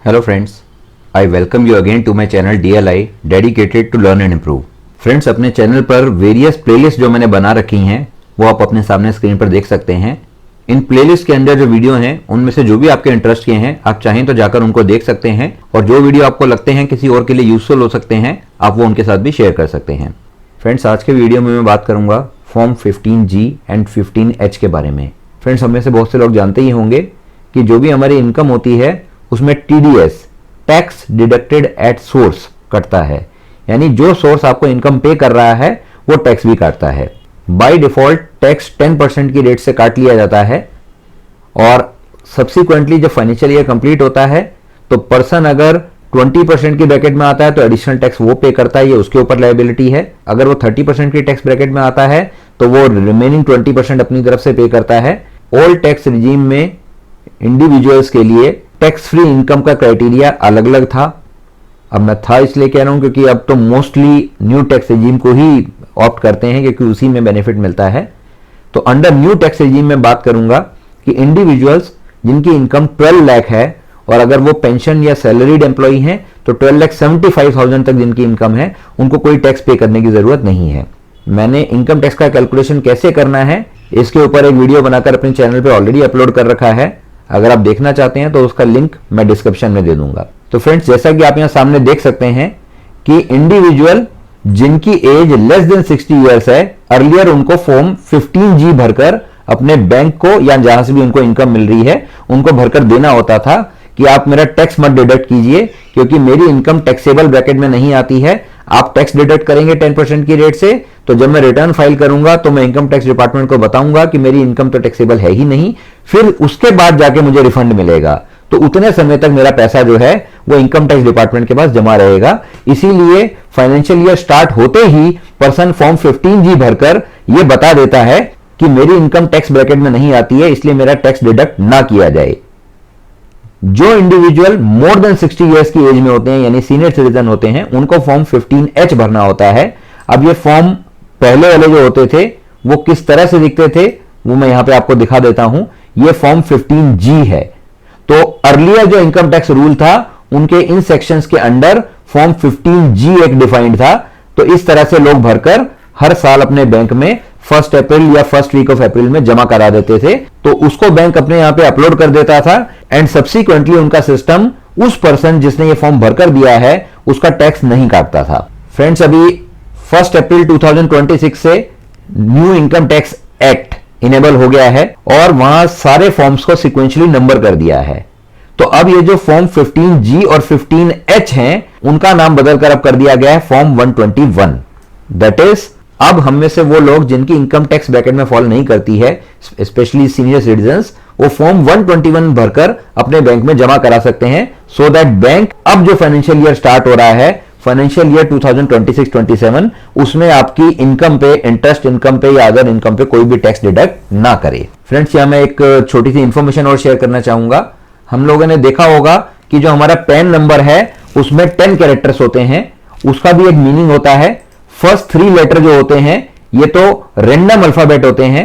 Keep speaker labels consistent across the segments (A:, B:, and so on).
A: Hello friends, I welcome you again to my channel DLI dedicated to learn and improve. Friends, अपने channel पर various playlist जो मैंने बना रखी हैं वो आप अपने सामने स्क्रीन पर देख सकते हैं। इन प्लेलिस्ट के अंदर जो वीडियो हैं उनमें से जो भी आपके इंटरेस्ट के हैं आप चाहें तो जाकर उनको देख सकते हैं और जो वीडियो आपको लगते हैं किसी और के लिए यूजफुल हो सकते हैं आप वो उनके साथ भी शेयर कर सकते हैं। फ्रेंड्स, आज के वीडियो में मैं बात करूंगा फॉर्म 15G एंड 15H के बारे में। फ्रेंड्स, हम में से बहुत से लोग जानते ही होंगे कि जो भी हमारी इनकम होती है उसमें TDS tax deducted at source कटता है, यानी जो सोर्स आपको इनकम पे कर रहा है वो टैक्स भी काटता है। बाय डिफॉल्ट टैक्स 10% की रेट से काट लिया जाता है और सब्सिक्वेंटली जब फाइनेंशियल ईयर कंप्लीट होता है तो पर्सन अगर 20% की ब्रैकेट में आता है तो एडिशनल टैक्स वो पे करता है, ये उसके ऊपर लायबिलिटी है। अगर वो 30% की टैक्स ब्रैकेट में आता है तो वो रिमेनिंग 20% अपनी तरफ से पे करता है। ऑल टैक्स रिजीम में इंडिविजुअल्स के लिए टैक्स फ्री इनकम का क्राइटेरिया अलग अलग था। अब मैं था इसलिए कह रहा हूं क्योंकि अब तो मोस्टली न्यू टैक्स रिजीम को ही ऑप्ट करते हैं क्योंकि उसी में बेनिफिट मिलता है। तो अंडर न्यू टैक्स रिजीम में बात करूंगा कि इंडिविजुअल्स जिनकी इनकम 12 लाख है और अगर वो पेंशन या सैलरीड एम्प्लॉई हैं तो 12,75,000 तक जिनकी इनकम है उनको कोई टैक्स पे करने की जरूरत नहीं है। मैंने इनकम टैक्स का कैलकुलेशन कैसे करना है इसके ऊपर एक वीडियो बनाकर अपने चैनल पे ऑलरेडी अपलोड कर रखा है। अगर आप देखना चाहते हैं तो उसका लिंक मैं डिस्क्रिप्शन में दे दूंगा। तो फ्रेंड्स, जैसा कि आप यहां सामने देख सकते हैं कि इंडिविजुअल जिनकी एज लेस देन 60 इयर्स है, अर्लियर उनको फॉर्म 15G भरकर अपने बैंक को या जहां से भी उनको इनकम मिल रही है उनको भरकर देना होता था कि आप मेरा टैक्स मत डिडक्ट कीजिए क्योंकि मेरी इनकम टैक्सेबल ब्रैकेट में नहीं आती है। आप टैक्स डिडक्ट करेंगे 10% की रेट से तो जब मैं रिटर्न फाइल करूंगा तो मैं इनकम टैक्स डिपार्टमेंट को बताऊंगा कि मेरी इनकम तो टैक्सेबल है ही नहीं, फिर उसके बाद जाके मुझे रिफंड मिलेगा। तो उतने समय तक मेरा पैसा जो है वो इनकम टैक्स डिपार्टमेंट के पास जमा रहेगा। इसीलिए फाइनेंशियल ईयर स्टार्ट होते ही पर्सन फॉर्म 15G भरकर यह बता देता है कि मेरी इनकम टैक्स ब्रैकेट में नहीं आती है, इसलिए मेरा टैक्स डिडक्ट ना किया जाए। जो इंडिविजुअल मोर देन 60 इयर्स की एज में होते हैं यानी सीनियर सिटीजन होते हैं उनको फॉर्म 15H भरना होता है। अब ये फॉर्म पहले वाले जो होते थे वो किस तरह से दिखते थे वो मैं यहां पे आपको दिखा देता हूं। ये फॉर्म 15G है। तो अर्लियर जो इनकम टैक्स रूल था उनके इन सेक्शंस के अंडर फॉर्म 15G एक डिफाइंड था। तो इस तरह से लोग भरकर हर साल अपने बैंक में 1 अप्रैल या फर्स्ट वीक ऑफ अप्रैल में जमा करा देते थे। तो उसको बैंक अपने यहां पे अपलोड कर देता था एंड सब्सिक्वेंटली उनका सिस्टम उस पर्सन जिसने ये फॉर्म भरकर दिया है उसका टैक्स नहीं काटता था। फ्रेंड्स, अभी 1 अप्रैल 2026 से new income tax act enable हो गया है और वहां सारे फॉर्म्स को सिक्वेंशियली नंबर कर दिया है। तो अब ये जो फॉर्म 15G और 15H हैं उनका नाम बदलकर अब कर दिया गया है फॉर्म 121। दैट इज अब हम में से वो लोग जिनकी इनकम टैक्स ब्रैकेट में फॉल नहीं करती है, स्पेशली सीनियर सिटीजन्स, वो फॉर्म 121 भरकर अपने बैंक में जमा करा सकते हैं सो दैट बैंक अब जो फाइनेंशियल ईयर स्टार्ट हो रहा है फाइनेंशियल ईयर 2026-27 उसमें आपकी इनकम पे, इंटरेस्ट इनकम पे या अदर इनकम पे कोई भी टैक्स डिडक्ट ना करे। फ्रेंड्स, यहां मैं एक छोटी सी इंफॉर्मेशन और शेयर करना चाहूंगा। हम लोगों ने देखा होगा कि जो हमारा पैन नंबर है उसमें 10 कैरेक्टर्स होते हैं, उसका भी एक मीनिंग होता है। फर्स्ट 3 लेटर जो होते हैं ये तो रैंडम अल्फाबेट होते हैं।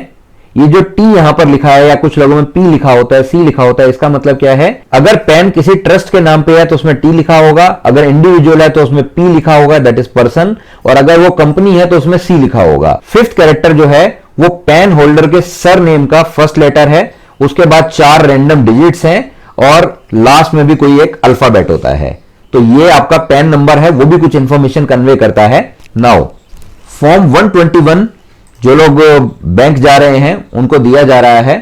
A: ये जो T यहां पर लिखा है या कुछ लोगों में P लिखा होता है, C लिखा होता है, इसका मतलब क्या है? अगर पैन किसी ट्रस्ट के नाम पे है तो उसमें T लिखा होगा, अगर इंडिविजुअल है तो उसमें P लिखा होगा, दैट इज पर्सन, और अगर वो कंपनी है तो उसमें C लिखा होगा। 5th कैरेक्टर जो है वो पैन होल्डर के सर नेम का फर्स्ट लेटर है, उसके बाद 4 रैंडम डिजिट्स हैं और लास्ट में भी कोई एक अल्फाबेट होता है। तो ये आपका पैन नंबर है, वो भी कुछ इंफॉर्मेशन कन्वे करता है। नाउ फॉर्म 121 जो लोग बैंक जा रहे हैं उनको दिया जा रहा है।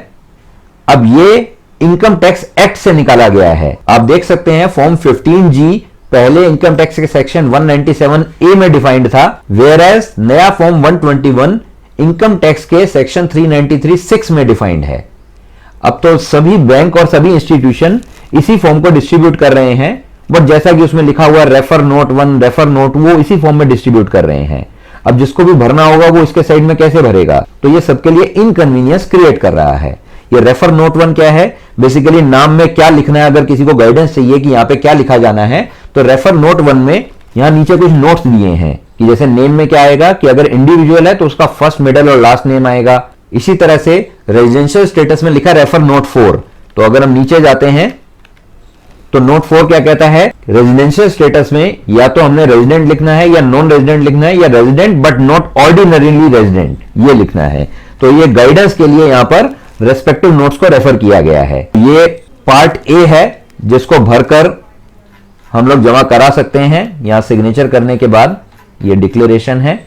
A: अब ये इनकम टैक्स एक्ट से निकाला गया है। आप देख सकते हैं फॉर्म 15G पहले इनकम टैक्स के सेक्शन 197A में डिफाइंड था, वेयर एज नया फॉर्म 121 इनकम टैक्स के सेक्शन 393(6) में डिफाइंड है। अब तो सभी बैंक और सभी इंस्टीट्यूशन इसी फॉर्म को डिस्ट्रीब्यूट कर रहे हैं, बट जैसा कि उसमें लिखा हुआ रेफर नोट 1, रेफर नोट, वो इसी फॉर्म में डिस्ट्रीब्यूट कर रहे हैं। अब जिसको भी भरना होगा वो इसके साइड में कैसे भरेगा? तो ये सबके लिए इनकन्वीनियंस क्रिएट कर रहा है। ये रेफर नोट 1 क्या है? बेसिकली नाम में क्या लिखना है, अगर किसी को गाइडेंस चाहिए कि यहां पे क्या लिखा जाना है तो रेफर नोट 1 में यहां नीचे कुछ नोट्स दिए हैं कि जैसे नेम में क्या आएगा कि अगर इंडिविजुअल है तो उसका फर्स्ट, मिडिल और लास्ट नेम आएगा। इसी तरह से रेजिडेंशियल स्टेटस में लिखा रेफर नोट 4, तो अगर हम नीचे जाते हैं तो नोट 4 क्या कहता है, रेजिडेंशियल स्टेटस में या तो हमने रेजिडेंट लिखना है या नॉन रेजिडेंट लिखना है या resident but not ordinarily resident ये लिखना है। तो ये गाइडेंस के लिए यहां पर रेस्पेक्टिव नोट्स को रेफर किया गया है। ये पार्ट ए है जिसको भरकर हम लोग जमा करा सकते हैं। यहां सिग्नेचर करने के बाद ये डिक्लेरेशन है,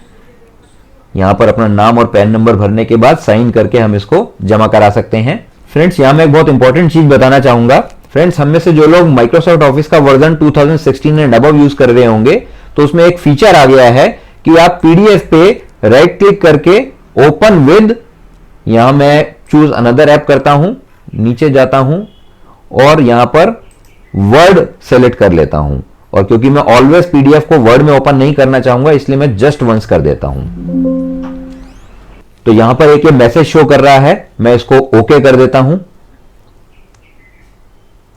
A: यहां पर अपना नाम और पैन नंबर भरने के बाद साइन करके हम इसको जमा करा सकते हैं। फ्रेंड्स यहां मैं एक बहुत इंपॉर्टेंट चीज बताना चाहूंगा। फ्रेंड्स हम में से जो लोग माइक्रोसॉफ्ट ऑफिस का वर्जन 2016 एंड अबव यूज कर रहे होंगे तो उसमें एक फीचर आ गया है कि आप पीडीएफ पे राइट क्लिक करके ओपन विद, यहां मैं चूज अनदर ऐप करता हूं, नीचे जाता हूं और यहां पर वर्ड सेलेक्ट कर लेता हूं। और क्योंकि मैं ऑलवेज पीडीएफ को वर्ड में ओपन नहीं करना चाहूंगा इसलिए मैं जस्ट वंस कर देता हूं। तो यहां पर एक मैसेज शो कर रहा है, मैं इसको ओके कर देता हूं।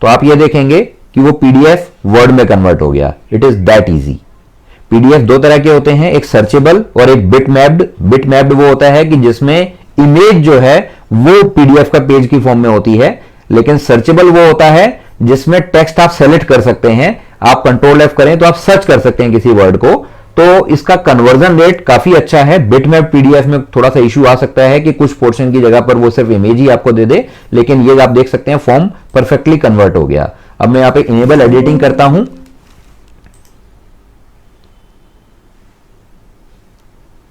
A: तो आप ये देखेंगे कि वो पीडीएफ वर्ड में कन्वर्ट हो गया। It is that easy. PDF दो तरह के होते हैं, एक सर्चेबल और एक बिटमैप्ड। बिटमैप्ड वो होता है कि जिसमें इमेज जो है वो पीडीएफ का पेज की फॉर्म में होती है, लेकिन सर्चेबल वो होता है जिसमें टेक्स्ट आप सेलेक्ट कर सकते हैं। आप कंट्रोल F करें तो आप सर्च कर सकते हैं किसी वर्ड को। तो इसका कन्वर्जन रेट काफी अच्छा है। बिटमैप पीडीएफ में थोड़ा सा इशू आ सकता है कि कुछ पोर्शन की जगह पर वो सिर्फ इमेज ही आपको दे दे, लेकिन ये आप देख सकते हैं फॉर्म परफेक्टली कन्वर्ट हो गया। अब मैं यहां पे इनेबल एडिटिंग करता हूं।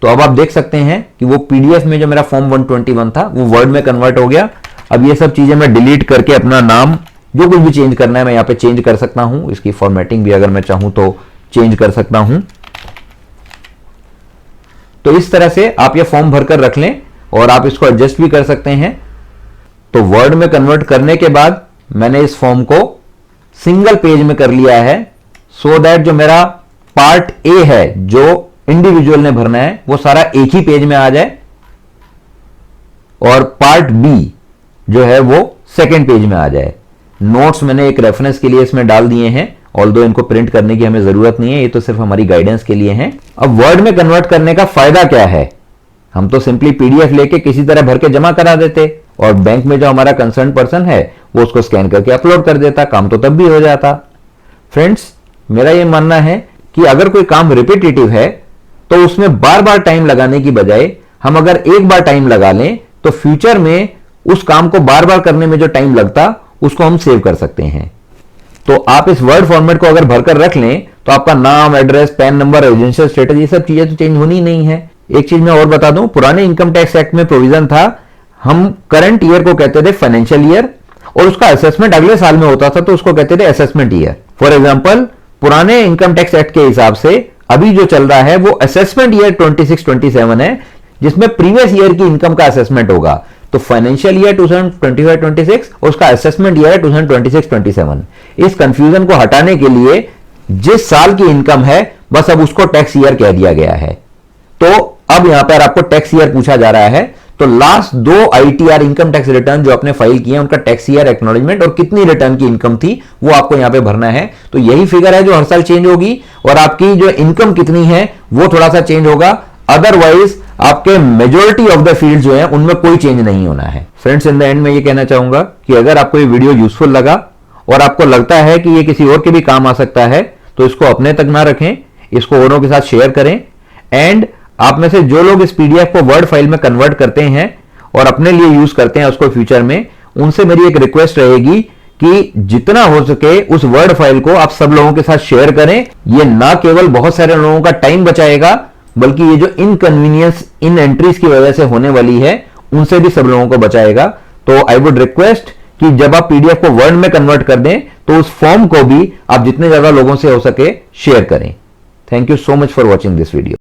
A: तो अब आप देख सकते हैं कि वो पीडीएफ में जो मेरा फॉर्म 121 था वो वर्ड में कन्वर्ट हो गया। अब ये सब चीजें मैं डिलीट करके अपना नाम जो कुछ भी चेंज करना है मैं यहां पे चेंज कर सकता हूं। इसकी फॉर्मेटिंग भी अगर मैं चाहूं तो चेंज कर सकता हूं। तो इस तरह से आप ये फॉर्म भरकर रख लें और आप इसको एडजस्ट भी कर सकते हैं। तो वर्ड में कन्वर्ट करने के बाद मैंने इस फॉर्म को सिंगल पेज में कर लिया है, सो दैट जो मेरा पार्ट ए है जो इंडिविजुअल ने भरना है वो सारा एक ही पेज में आ जाए और पार्ट बी जो है वो सेकेंड पेज में आ जाए। नोट्स मैंने एक रेफरेंस के लिए इसमें डाल दिए हैं, ऑल्दो इनको प्रिंट करने की हमें जरूरत नहीं है, ये तो सिर्फ हमारी गाइडेंस के लिए हैं। अब वर्ड में कन्वर्ट करने का फायदा क्या है, हम तो सिंपली पीडीएफ लेके किसी तरह भर के जमा करा देते और बैंक में जो हमारा कंसर्न पर्सन है वो उसको स्कैन करके अपलोड कर देता, काम तो तब भी हो जाता। फ्रेंड्स मेरा ये मानना है कि अगर कोई काम रिपीटेटिव है तो उसमें बार बार टाइम लगाने की बजाय हम अगर एक बार टाइम लगा लें तो फ्यूचर में उस काम को बार बार करने में जो टाइम लगता उसको हम सेव कर सकते हैं। तो आप इस वर्ड फॉर्मेट को अगर भरकर रख लें तो आपका नाम, address, pan number, residential status ये सब चीजें तो चेंज होनी नहीं है। एक चीज मैं और बता दूं, पुराने इनकम टैक्स एक्ट में प्रोविजन था, हम करंट ईयर को कहते थे फाइनेंशियल ईयर और उसका असेसमेंट अगले साल में होता था तो उसको कहते थे असेसमेंट ईयर। फॉर एग्जाम्पल पुराने इनकम टैक्स एक्ट के हिसाब से अभी जो चल रहा है वो असेसमेंट ईयर 26-27 है जिसमें प्रीवियस ईयर की इनकम का असेसमेंट होगा। तो फाइनेंशियल ईयर 2025-26 और उसका असेसमेंट ईयर है 2026-27। इस कंफ्यूजन को हटाने के लिए जिस साल की इनकम है बस अब उसको टैक्स ईयर कह दिया गया है। तो अब यहां पर आपको टैक्स ईयर पूछा जा रहा है तो last 2 ITR income tax return जो आपने फाइल किए उनका टैक्स ईयर एक्नॉलेजमेंट और कितनी रिटर्न की इनकम थी वो आपको यहां पे भरना है। तो यही फिगर है जो हर साल चेंज होगी और आपकी जो इनकम कितनी है वो थोड़ा सा चेंज होगा, अदरवाइज आपके मेजॉरिटी ऑफ द फील्ड जो है उनमें कोई चेंज नहीं होना है। फ्रेंड्स इन द एंड में ये कहना चाहूंगा कि अगर आपको ये वीडियो यूजफुल लगा और आपको लगता है कि ये किसी और के भी काम आ सकता है तो इसको अपने तक ना रखें, इसको औरों के साथ शेयर करें। एंड आप में से जो लोग इस पीडीएफ को वर्ड फाइल में कन्वर्ट करते हैं और अपने लिए यूज करते हैं उसको फ्यूचर में, उनसे मेरी एक रिक्वेस्ट रहेगी कि जितना हो सके उस वर्ड फाइल को आप सब लोगों के साथ शेयर करें। ये ना केवल बहुत सारे लोगों का टाइम बचाएगा बल्कि ये जो इनकन्वीनियंस इन एंट्रीज की वजह से होने वाली है उनसे भी सब लोगों को बचाएगा। तो आई वुड रिक्वेस्ट कि जब आप पीडीएफ को वर्ड में कन्वर्ट कर दें तो उस फॉर्म को भी आप जितने ज्यादा लोगों से हो सके शेयर करें। Thank you so much for watching this video.